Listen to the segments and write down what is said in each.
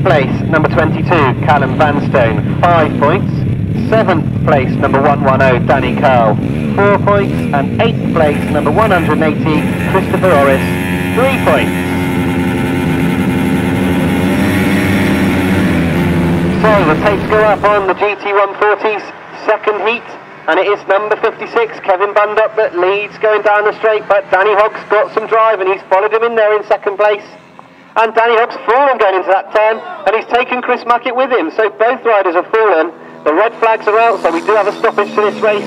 place, number 22, Callum Vanstone, 5 points. 7th place, number 110, Danny Carl, 4 points. And 8th place, number 180, Christopher Orris, 3 points. So the tapes go up on the GT140's second heat, and it is number 56, Kevin Bundup, that leads going down the straight, but Danny Hogg's got some drive and he's followed him in there in second place. And Danny Hogg's fallen going into that turn, and he's taken Chris Muckett with him, so both riders have fallen. The red flags are out, so we do have a stoppage to this race.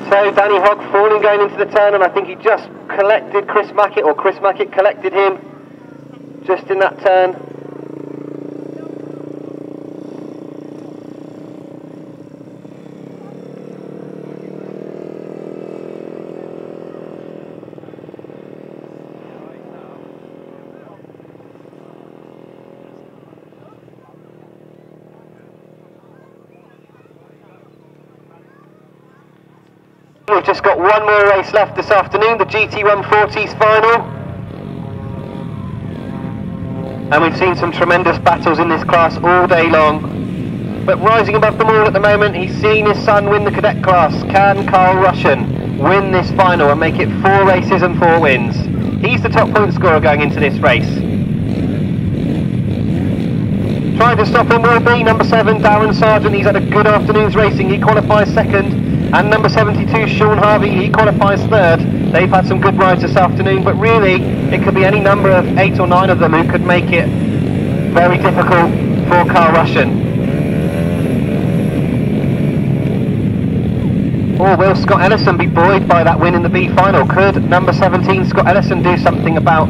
So Danny Hogg falling going into the turn, and I think he just collected Chris Muckett, or Chris Muckett collected him just in that turn. We've just got one more race left this afternoon, the GT140's final. And we've seen some tremendous battles in this class all day long. But rising above them all at the moment, he's seen his son win the cadet class. Can Carl Russian win this final and make it 4 races and 4 wins? He's the top point scorer going into this race. Trying to stop him will be number 7, Darren Sargent. He's had a good afternoon's racing. He qualifies 2nd. And number 72, Sean Harvey, he qualifies 3rd. They've had some good rides this afternoon, but really, it could be any number of 8 or 9 of them who could make it very difficult for Carl Russian. Or will Scott Ellison be buoyed by that win in the B final? Could number 17, Scott Ellison, do something about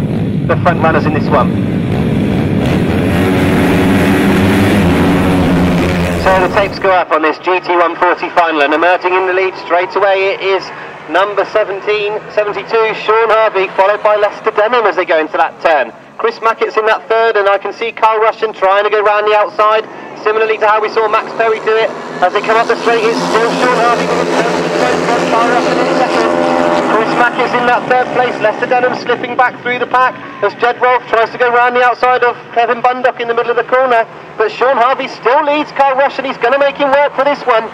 the front runners in this one? So the tapes go up on this GT140 final, and emerging in the lead straight away it is number 72, Sean Harvey, followed by Lester Denham as they go into that turn. Chris Mackett's in that 3rd, and I can see Carl Russian trying to go round the outside, similarly to how we saw Max Perry do it. As they come up the straight, it's still Sean Harvey with a turn to the front, Carl Russian in 2nd. Chris Mackett's in that 3rd place, Lester Denham slipping back through the pack as Jed Rolfe tries to go round the outside of Kevin Bundup in the middle of the corner. But Sean Harvey still leads Carl Russian. He's going to make him work for this one.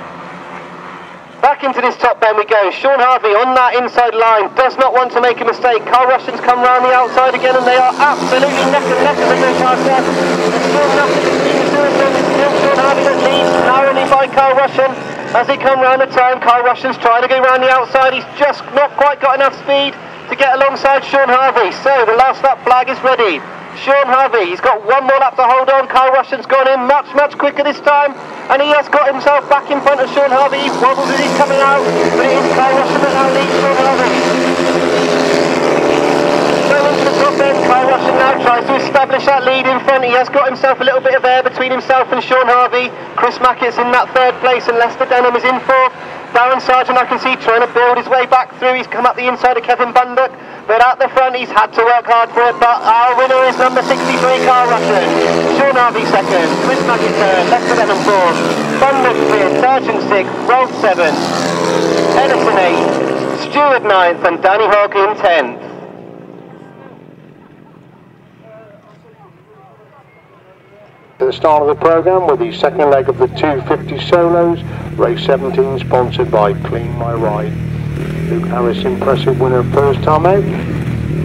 Back into this top bend we go. Sean Harvey on that inside line does not want to make a mistake. Carl Russian's come round the outside again, and they are absolutely neck and neck as they go past there. There's still nothing between the two of them. It's still Sean Harvey that leads narrowly by Carl Russian. As they come round the turn, Carl Russian's trying to go round the outside. He's just not quite got enough speed to get alongside Sean Harvey. So the last lap flag is ready. Sean Harvey, he's got one more lap to hold on. Carl Russian's gone in much quicker this time, and he has got himself back in front of Sean Harvey. He wobbles as he's coming out, but it is Carl Russian that now leads Sean Harvey. So into the top end, Carl Russian now tries to establish that lead in front. He has got himself a little bit of air between himself and Sean Harvey. Chris Mackett's in that 3rd place, and Lester Denham is in 4th. Darren Sargent, I can see, trying to build his way back through. He's come up the inside of Kevin Bundup, but at the front he's had to work hard for it. But our winner is number 63, Carl Russian. Sean Harvey 2nd, Chris Muckett 3rd, Lester Denham 4th, Bundup 5th, Sargent 6th, Rolfe 7th, Edison 8th, Stewart 9th, and Danny Hogg in 10th. At the start of the programme with the second leg of the 250 solos, race 17 sponsored by Clean My Ride. Luke Harris, impressive winner first time out.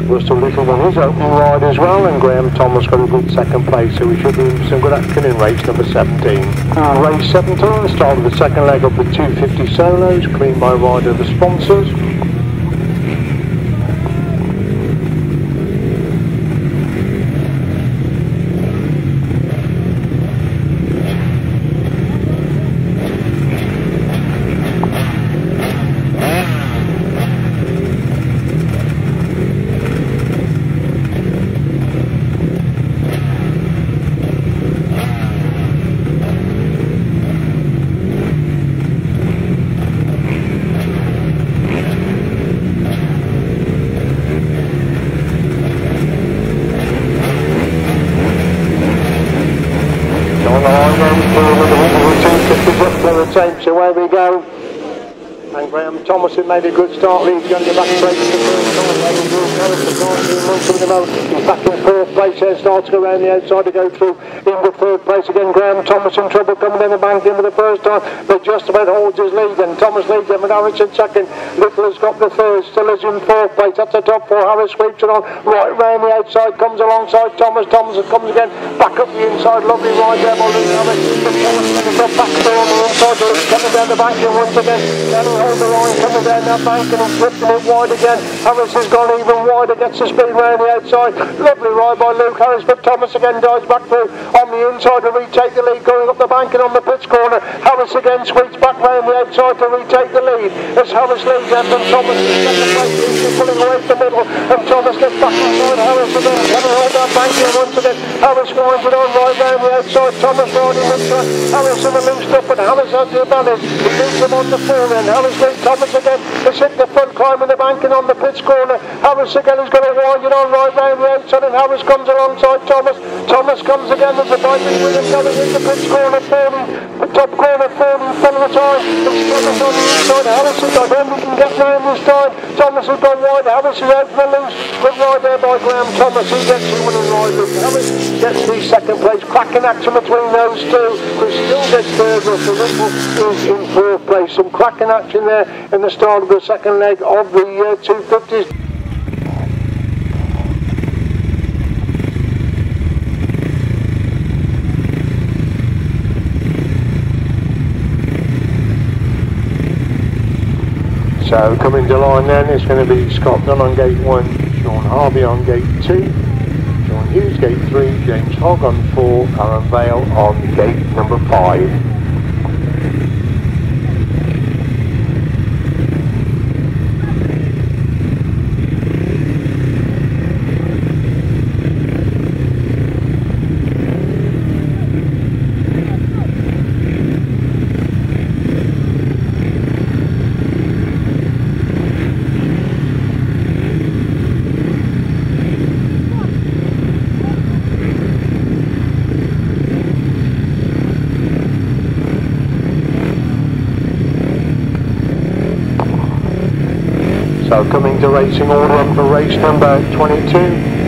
Russell Little won his opening ride as well, and Graham Thomas got a good 2nd place, so we should be in some good action in race number 17. Race 17, the start of the second leg of the 250 solos, Clean My Ride are the sponsors. So away we go, and Graham Thomas made a good start. He's going to get back straight to the first corner. 19 months of the moment. He's back in fourth place there, starts to go around the outside to go through into third place again. Graham Thomas in trouble coming down the bank in for the first time, but just about holds his lead, and Thomas leads him, and Harris in second. Little has got the third, still is in fourth place. That's the top four. Harris sweeps it on right round the outside, comes alongside Thomas. Thomas comes again, back up the inside. Lovely ride there by Luke Harris. Thomas back there on the inside, coming down the bank and once again. Then he holds the line coming down that bank and he's flipping it wide again. Harris has gone even wider, gets the speed round the outside. Lovely ride by Luke Harris, but Thomas again dives back through on the inside to retake the lead, going up the bank and on the pits corner. Harris again sweeps back round the outside to retake the lead. As Harris leads out from Thomas in second place, he's pulling away from the middle, and Thomas gets back inside Harris again. Can he hold that bank here once again? Harris winds it on right round the outside. Thomas riding with Harris in the loose step, and Harris has the advantage. He leads him on the fore end. Harris leads Thomas again. He's hit the front, climbing the bank and on the pits corner. Harris again is going to wind it on right round the outside, and Harris comes alongside Thomas. Thomas comes again as the bike is with him going in the pits corner, the top corner, 40 full of the time. It's Thomas on the inside. Harris has got him. He can get round this time. Thomas has gone wide. Harris is out for the loose. Good ride there by Graham Thomas. He gets the winning ride. Harris gets the second place. Cracking action between those two. Who still gets third. So Little is in fourth place. Some cracking action there in the start of the second leg of the 250s. So coming to line then, it's going to be Scott Dunn on gate 1, Sean Harvey on gate 2, John Hughes gate 3, James Hogg on 4, Aaron Vale on gate number 5. So coming to racing order up for race number 22,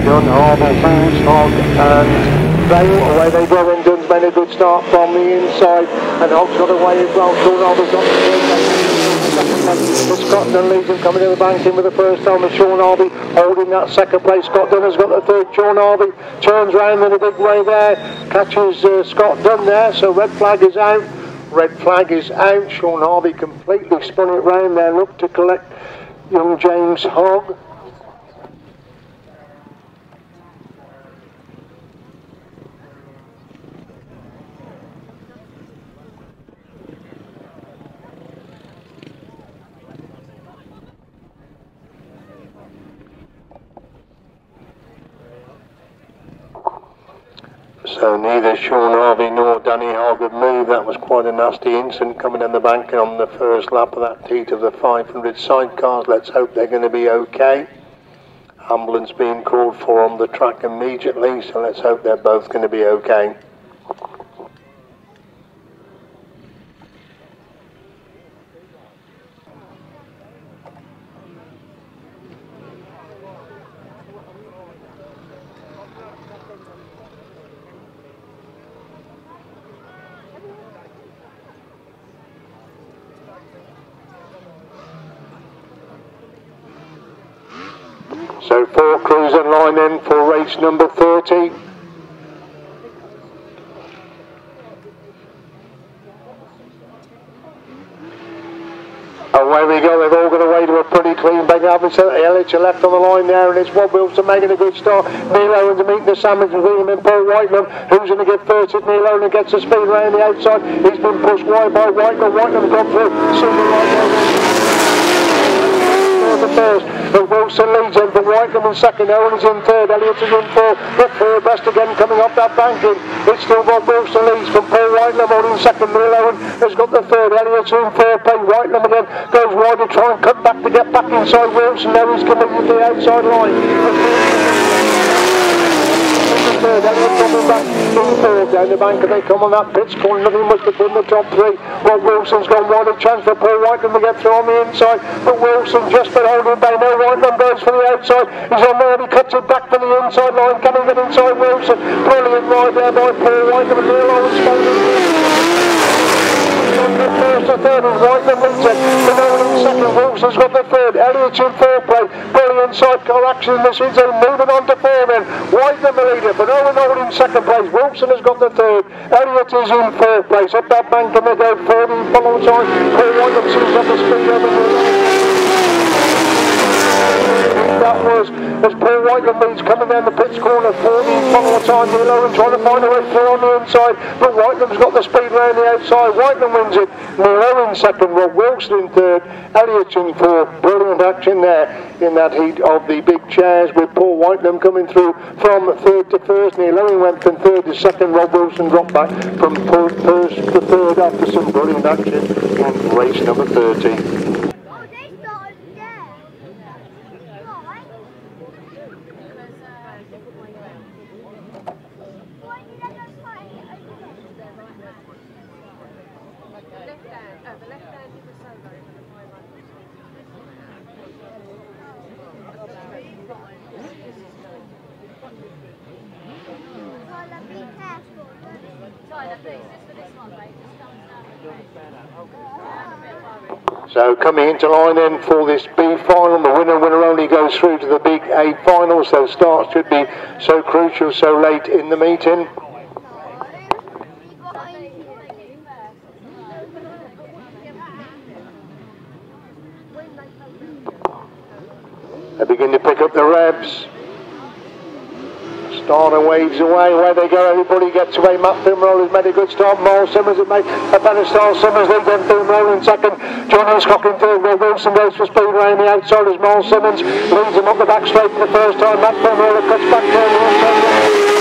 John Harvey, Hughes, Hogg and Vale. Away they go, and Dunn's made a good start from the inside, and Hogg's got away as well. Sean Harvey's got the Scott Dunn leads him coming to the bank in with the first time, and Sean Harvey holding that second place. Scott Dunn has got the third. Sean Harvey turns round in a big way there, catches Scott Dunn there, so red flag is out. Red flag is out. Sean Harvey completely spun it round there, looked to collect young James Hogg. So neither Sean Harvey nor Danny Hogg have moved. That was quite a nasty incident coming down the bank and on the first lap of that heat of the 500 sidecars. Let's hope they're going to be okay. Ambulance being called for on the track immediately, so let's hope they're both going to be okay. So 4 crews in line then for race number 30. Away we go, they've all got away to a pretty clean big average. Elliott left on the line there, and it's Rob Wilson making a good start. Neil Owen to meet the sandwich between him and Paul Whiteman. Who's going to get first? It's Neil Owen who gets the speed around the outside. He's been pushed wide by Whiteman. Whiteman gone through. Super right the first, but Wilson leads him for Whiteman in second. Owen is in third, Elliott is in fourth. The third best again coming off that banking. It's still Bob Wilson leads from Paul Whiteman on in second. Neil Owen has got the third. Elliott's in fourth. Play Whiteman again, goes wide to try and cut back to get back inside Wilson. Now he's coming to the outside line. third. Elliott coming back in fourth. Down the bank and they come on that pitch corner. Nothing much to put in the top three. Rob Wilson's gone wide. A chance for Paul Whiteman to get through on the inside. But Wilson just been holding back. No, Whiteman goes for the outside. He's on there. He cuts it back for the inside line. Can he get inside Wilson? Brilliant ride there by Paul Whiteman. And Neil Owens first to third and Whiteman leads it. The Nolan in second. Wilson's got the third. Elliott's in fourth place. Brilliant sidecar action in the speed zone. Moving on to four then. Whiteman the leader. But Nolan in second place. Wilson has got the third. Elliott is in fourth place. Up that bank and they go 40. Follow time. Paul Whiteman sees up the speed over the that was as Paul Whiteman leads coming down the pitch corner, 40 follow time. Neil Owen trying to find a way through on the inside, but Whiteman's got the speed round the outside. Whiteman wins it. Neil Owen second, Rob Wilson in third, Elliott in fourth. Brilliant action there in that heat of the big chairs with Paul Whiteman coming through from third to first. Neil Owen went from third to second. Rob Wilson dropped back from first to third after some brilliant action in race number 30. So coming into line then for this B final, the winner only goes through to the big A final, so start should be so crucial so late in the meeting. They begin to pick up the revs. Starter waves away, where they go, everybody gets away. Matt Fumerole has made a good start. Miles Simmons has made a better start. Simmons leads then Fumerole in second. John Hiscock in third. Will Wilson goes for speed around the outside as Miles Simmons leads him up the back straight for the first time. Matt Fumerole cuts back down the inside.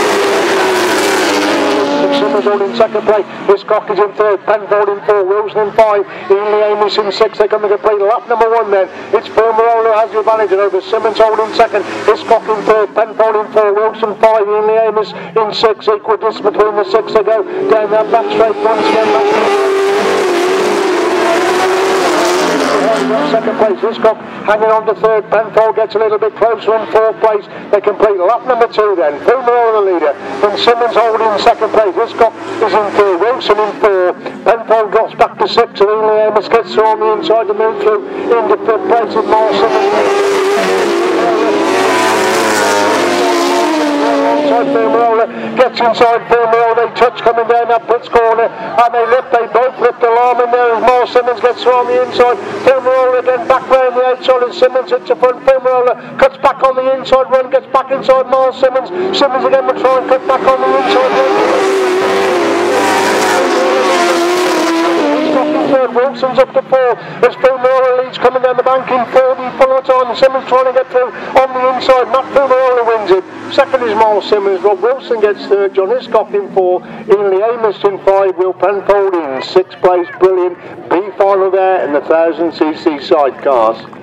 Simmons all in second place. Hiscock is in third. Penfold in four. Wilson in five. Ian Amos in six. They're going to complete lap number one then. It's Fumerole who has the advantage over Simmons holding second. Hiscock in third. Penfold in four. Wilson five. Ian Amos in six. Equal distance between the six. They go down that back straight once again. Second place, Hiscock hanging on to third. Penfold gets a little bit closer in fourth place. They complete lap number two then. Fumerole the leader. Then Simmons holding second place. Hiscock is in third. Wilson in four. Penfold drops back to six. And Ian Amos gets through on the inside to move through into fifth place with Miles Simmons. Fumerole gets inside Fumerole, they touch coming down that pitch corner and they both lift alarm in there as Miles Simmons gets through on the inside. Fumerole again back round the outside and Simmons hits the front. Fumerole cuts back on the inside run, gets back inside Miles Simmons. Simmons again will try and cut back on the inside run. Third, Wilson's up to four as Fumerole leads coming down the bank in 40 full of time. Simmons trying to get through on the inside. Matt Fumerole wins it. Second is Miles Simmons. Rob Wilson gets third. John Hiscock in four. Ian Amos in five. Will Penfold in sixth place. Brilliant B final there in the 1000cc sidecars.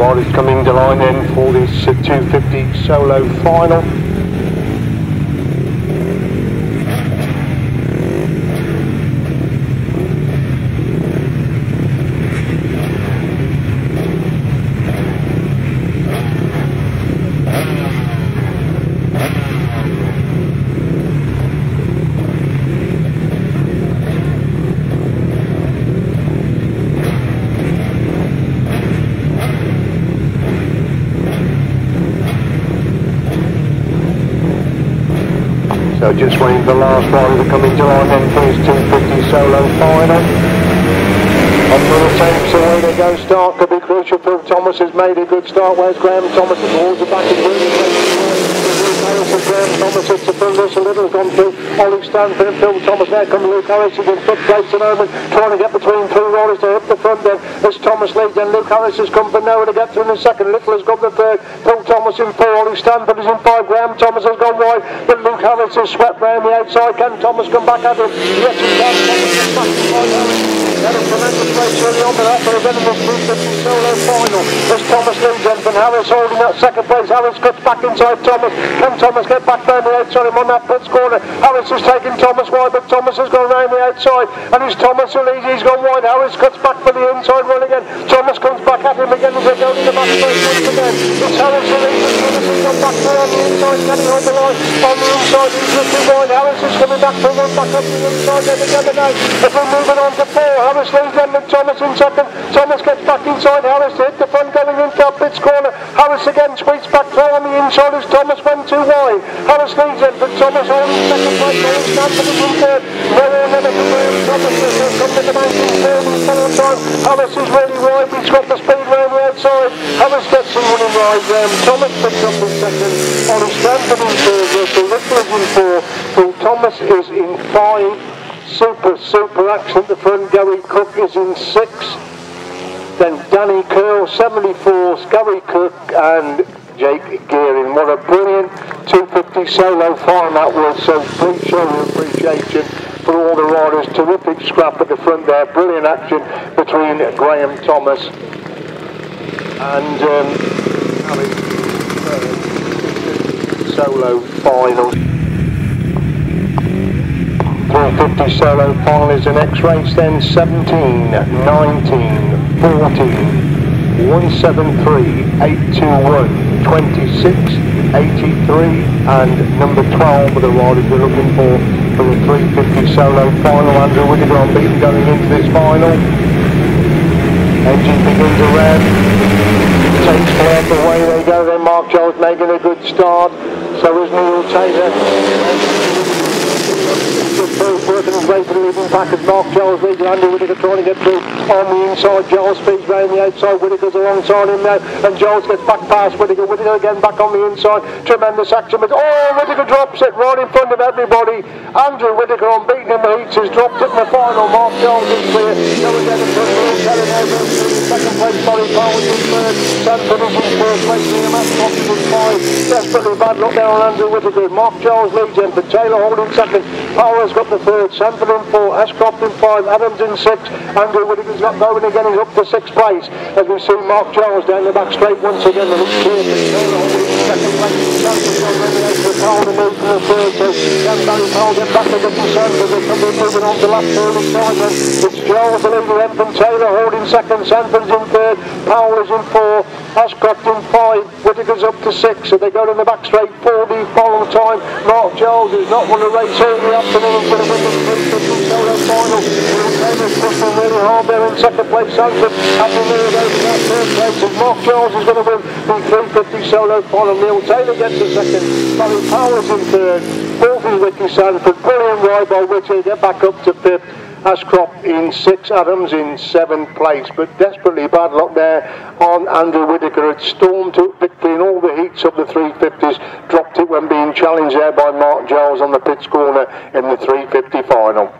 Riders coming to line in for this 250 solo final. So just waiting for the last rider to come into line then for his 250 solo final. On the attempts, away they go. Start could be crucial. Phil Thomas has made a good start. Where's Graham Thomas? Towards the back of the Harris. Graham Thomas hits the front. This a little gone through. Ollie Stanford and Phil Thomas. There comes Luke Harris. He's in fifth place at the moment, trying to get between two riders to hit the front then. As Thomas leads, then Luke Harris has come for nowhere to get to in the second. Little has got the third. Phil Thomas in four. Ollie Stanford is in five. Graham Thomas has gone wide, but Luke Harris has swept round the outside. Can Thomas come back at him? Yes, he can. Thomas is back to Harris. Had a tremendous race early on, but after a venomous 350 solo final, as Thomas leads in from Harris holding that second place. Harris cuts back inside Thomas. Can Thomas get back down the outside him on that pits corner? Harris has taken Thomas wide, but Thomas has gone round the outside, and it's Thomas who leads. He's gone wide. Harris cuts back for the inside run again. Thomas comes back at him again as they go to the back straight once again. It's Harris who leads. Thomas has gone back there on the inside. Can he hold the line? On the inside, he's looking wide. Harris is coming back to run back up the inside then together now. If we're moving on to four, Harris leads then with Thomas in second. Thomas gets back inside. Harris hit the front going into that pits corner. Harris again squeaks back through on the inside as Thomas went too wide. Harris leads then, but Thomas holding second place. Ollie Stanford is in third. Very another for Thomas has come to the mountain third and fourth time. Harris is really wide. He's got the speed round the outside. Harris gets some running right. Thomas picks up in second. Ollie Stanford in third. Little is in four. Phil Thomas is in five. Super action at the front. Gary Cook is in six. Then Danny Curl 74, Gary Cook and Jake Gearing. What a brilliant 250 solo final that was. So please show your appreciation for all the riders. Terrific scrap at the front there. Brilliant action between Graham Thomas and solo final. 450 solo final is the next race then. 17, 19, 14, 173, 821, 26, 83 and number 12 are the riders we're looking for the 350 solo final. Andrew Whittaker unbeaten going into this final. Engine begins to rev. Takes clear the way they go then. Mark Jones making a good start. So is Neil Taylor. Working his way through leading back as Mark Giles leads. Andrew Whittaker trying to get through on the inside. Giles speeds round the outside. Whittaker's alongside him now, and Giles gets back past Whittaker. Whittaker again back on the inside. Tremendous action, but Whittaker drops it right in front of everybody. Andrew Whittaker unbeaten in the heats has dropped it in the final. Mark Giles is clear. So again in front of Telling over second place. Barry Powell in third. Sanford is in first place. Liam Ashcroft is in five. Desperately bad look there on Andrew Whittaker. Mark Giles leads in, but Taylor holding second. Powell's got the third, Sanford in four, Ashcroft in five, Adams in six. Andrew Whittaker's not going again, he's up to sixth place. As we see Mark Giles down the back straight once again. The looks clear for Taylor holding second place. Sanford's on the way for Powell to move to the third. So can Barry Powell get back again to Sanford? They're coming moving on to lap third inside then. It's Giles the leader then from Taylor holding second. Sanford's in third, Powell is in four, Ashcroft in five, Whittaker's up to six. So they go to the back straight for the final time. Mark Giles has not won a race all the afternoon for the women's 350 solo final. Taylor's pushing really hard there in second place. Sanford having nearly over that third place. And Mark Giles is going to win the 350 solo final. Neil Taylor gets the second. Barry Powell's in third. Fourth is Ricky Sanford. Brilliant ride by Whittaker. Get back up to fifth. Ashcroft in sixth, Adams in seventh place, but desperately bad luck there on Andrew Whittaker. Had stormed to victory in all the heats of the 350s, dropped it when being challenged there by Mark Giles on the pits corner in the 350 final.